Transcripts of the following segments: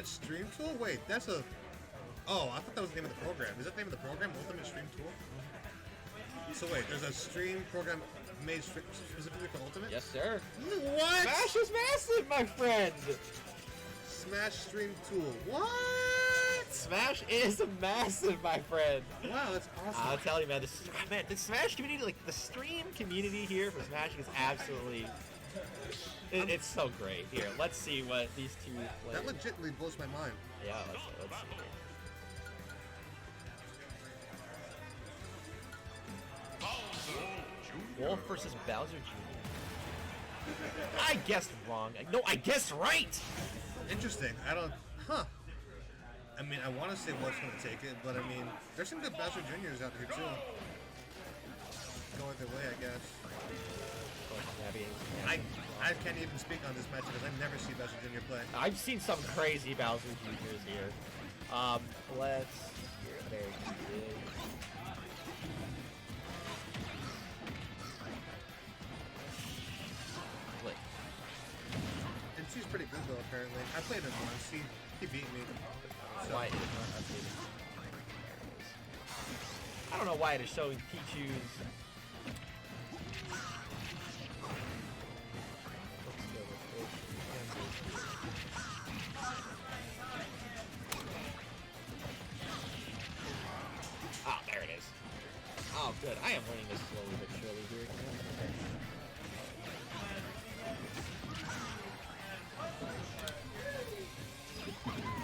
Stream Tool? Wait, that's a... Oh, I thought that was the name of the program. Is that the name of the program? Ultimate Stream Tool? So wait, there's a stream program made specifically for Ultimate? Yes, sir. What? Smash is massive, my friend! Smash Stream Tool. What? Smash is massive, my friend. Wow, that's awesome. I'll tell you, man. The Smash community, like the stream community here for Smash is absolutely... It's so great. Here, let's see what these two play. That legitimately blows my mind. Yeah, let's see here. Wolf versus Bowser Jr. I guessed wrong. No, I guessed right! Interesting. I don't... Huh. I mean, I want to say Wolf's going to take it, but I mean, there's some good Bowser Jr.'s out here, too. Going their way, I guess. I can't even speak on this match because I've never seen Bowser Jr. play. I've seen some crazy Bowser Jr.'s here. Let's... Here, there he is. And she's pretty good though, apparently. I played him once. He beat me. So. Why it is not updated? I don't know why it is showing Pichu's. Oh, there it is. Oh, good. I am winning this slowly but surely here.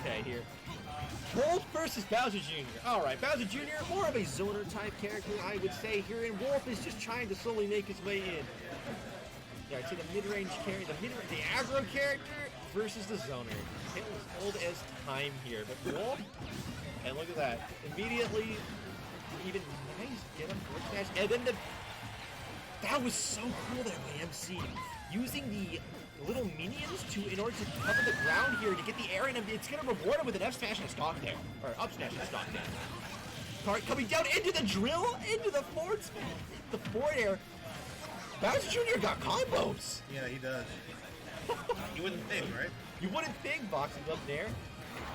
Okay, here. Wolf versus Bowser Jr. Alright, Bowser Jr., more of a zoner type character, I would say here, and Wolf is just trying to slowly make his way in. Yeah, I see the mid-range character, the aggro character versus the zoner. Tale as old as time here, but Wolf, and look at that. Immediately, even nice get him forward smash, and then that was so cool there by MC. Using the little minions in order to cover the ground here to get the air in him. It's going to reward him with an F smash and a stock there. Or up smash and a stock there. Cart coming down into the drill, into the forward smash, the forward air. Bowser Jr. got combos. Yeah, he does. You wouldn't think, right? You wouldn't think, boxing up there.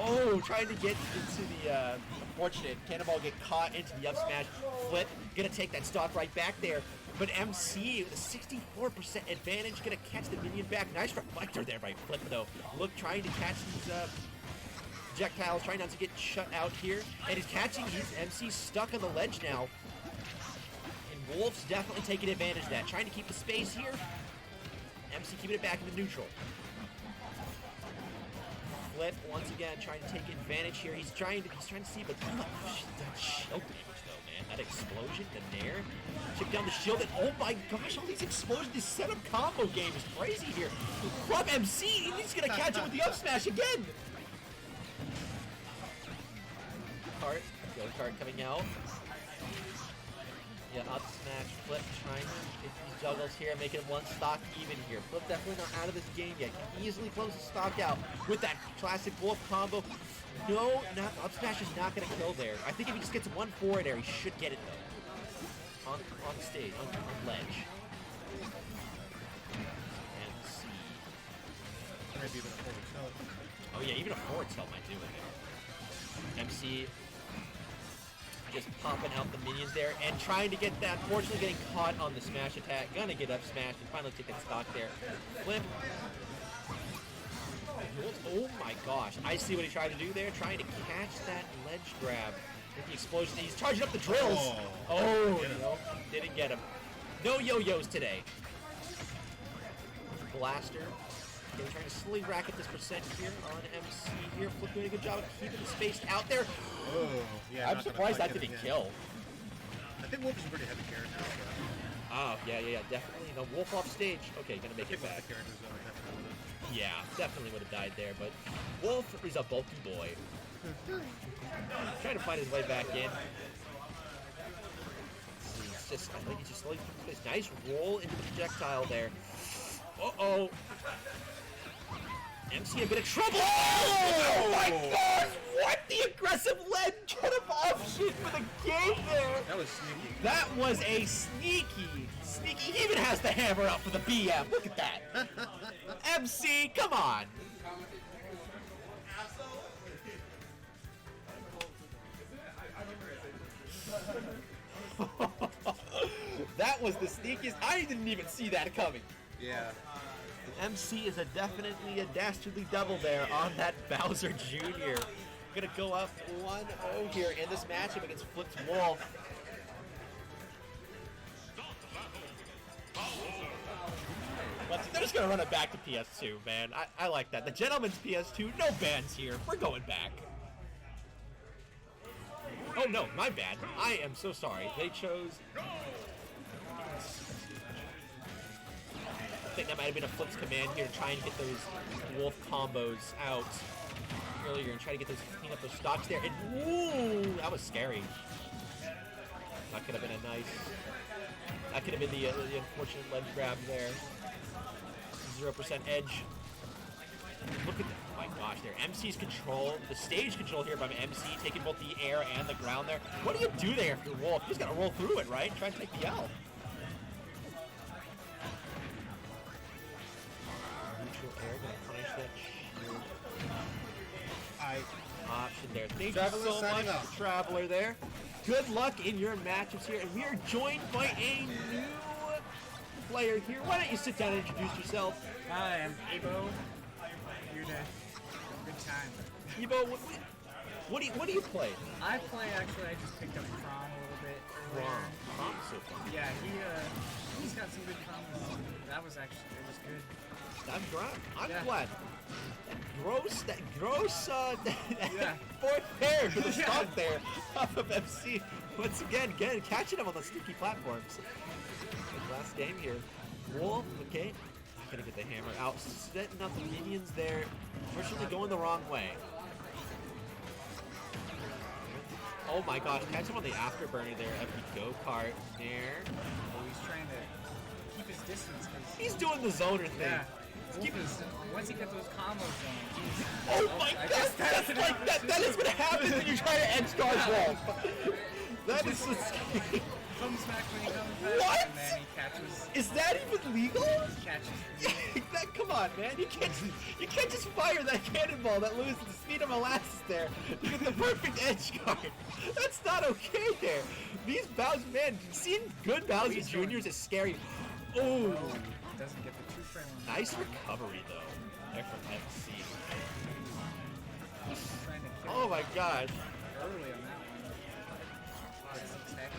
Oh, trying to get into the unfortunate Cannonball, get caught into the up smash. Flip, gonna take that stock right back there. But MC with a 64% advantage, gonna catch the minion back. Nice reflector there by Flip, though. Look, trying to catch these projectiles, trying not to get shut out here. And he's catching these. MC stuck on the ledge now. And Wolf's definitely taking advantage of that. Trying to keep the space here. MC keeping it back into neutral. Flip once again trying to take advantage here. He's trying to see, but that shield damage though, man. That explosion, the nair, chip down the shield, and oh my gosh, all these explosions, this setup combo game is crazy here. Club MC, he's gonna catch him with the up smash again. Cart, go cart coming out. Yeah, up smash, Flip trying to get these juggles here, making one stock even here. Flip definitely not out of this game yet. Can easily close the stock out with that classic Wolf combo. No, up smash is not going to kill there. I think if he just gets one forward air, he should get it though. On the stage, on the ledge. And see. Maybe even a forward tilt. Oh yeah, even a forward tilt might do it. MC just popping out the minions there and trying to get that. Fortunately, getting caught on the smash attack. Gonna get up smash and finally take that stock there. Flip. Oh my gosh. I see what he tried to do there. Trying to catch that ledge grab with the explosion. He's charging up the drills. Oh, no. Didn't get him. No yo-yos today. Blaster. They're trying to slowly rack up this percent here on MC here. Flip doing a good job of keeping the space out there. Oh, yeah. I'm surprised that didn't kill. I think Wolf is a pretty heavy character. So. Oh, yeah, definitely. No, Wolf off stage. Okay, gonna make it back. Yeah, definitely would have died there, but Wolf is a bulky boy. Trying to find his way back in. I think he's just slowly keeping this nice roll into the projectile there. Uh-oh. MC a bit of trouble! Oh my gosh! What? The aggressive ledge get him off shit for the game there! That was sneaky. That was a sneaky. He even has the hammer out for the BM. Look at that. MC, come on. That was the sneakiest. I didn't even see that coming. Yeah. MC is definitely a dastardly double there on that Bowser Jr. Gonna go up 1-0 here in this matchup against Flipped Wolf. But they're just gonna run it back to PS2, man. I like that. The gentleman's PS2, no bans here. We're going back. Oh no, my bad. I am so sorry. They chose. I think that might have been a Flips command here, trying to get those wolf combos out earlier and try to get those, clean up those stocks there. And ooh, that was scary. That could have been a nice. That could have been the unfortunate ledge grab there. 0% edge. Look at that. Oh my gosh, there. MC's control, the stage control here by MC, taking both the air and the ground there. What do you do there if you're Wolf? You just gotta roll through it, right? Try and take the L. Neutral air, gonna punish that shield. Option there. Thank Traveler you so signing much, off. Traveler there. Good luck in your matchups here, and we are joined by a new player here. Why don't you sit down and introduce yourself? Hi, I'm Abo. Here to have a good time. Ebo, what do you play? I play, actually, I just picked up Crom a little bit earlier. Crom, so fun. Yeah, he's got some good combos. That was actually, it was good. I'm Yeah. glad. That gross, Yeah. fourth pair for the Yeah. stop there off of MC. Once again, catching him on the sneaky platforms. The last game here. Wolf, okay. Gonna get the hammer out, setting up the minions there. Unfortunately, going the wrong way. Oh my gosh, catch him on the afterburner there of the go-kart there. Oh, he's trying to keep his distance. 'Cause, He's doing the zoner thing. yeah. Keep- Once he gets those combos going, he's... Oh my I god, guess that's like that is what happens when you try to edge guard Wolf. That is so scary. Comes back when he comes back, What? and then he catches... Is that even legal? catches. Come on, man. You can't just fire that cannonball that loses the speed of molasses there to get the perfect edge guard. That's not okay there. These Bowser, man, seeing good Bowser He's going- Juniors is scary. Oh, Doesn't get the 2-frame on that. nice recovery though. There from MC. Trying to kill Oh my gosh. early on that one. It's tech.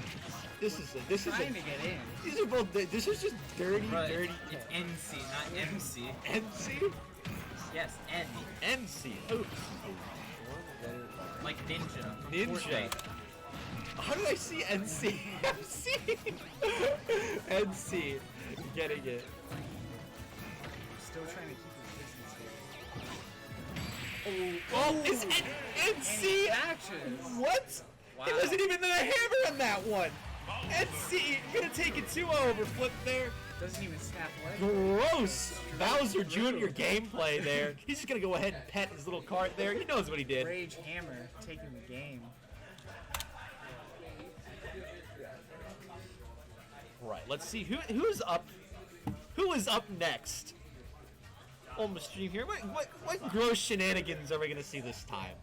This is Trying to get in. these are both. This is just dirty, dirty. It's NC, not MC. MC, Yes, N. MC. Oops. Like Ninja. from Ninja. Fortnite. How did I see NC? MC. NC. Getting it. Still trying to keep his distance here. Oh, it's NC. Catches. What? Wow. It wasn't even the hammer on that one. NC gonna take it 2-0 over Flip there. Doesn't even snap leg. Gross. Bowser Jr. gameplay there. He's just gonna go ahead and pet his little cart there. He knows what he did. Rage Hammer taking the game. Right. Let's see who's up. Who is up next on the stream here? What gross shenanigans are we gonna see this time?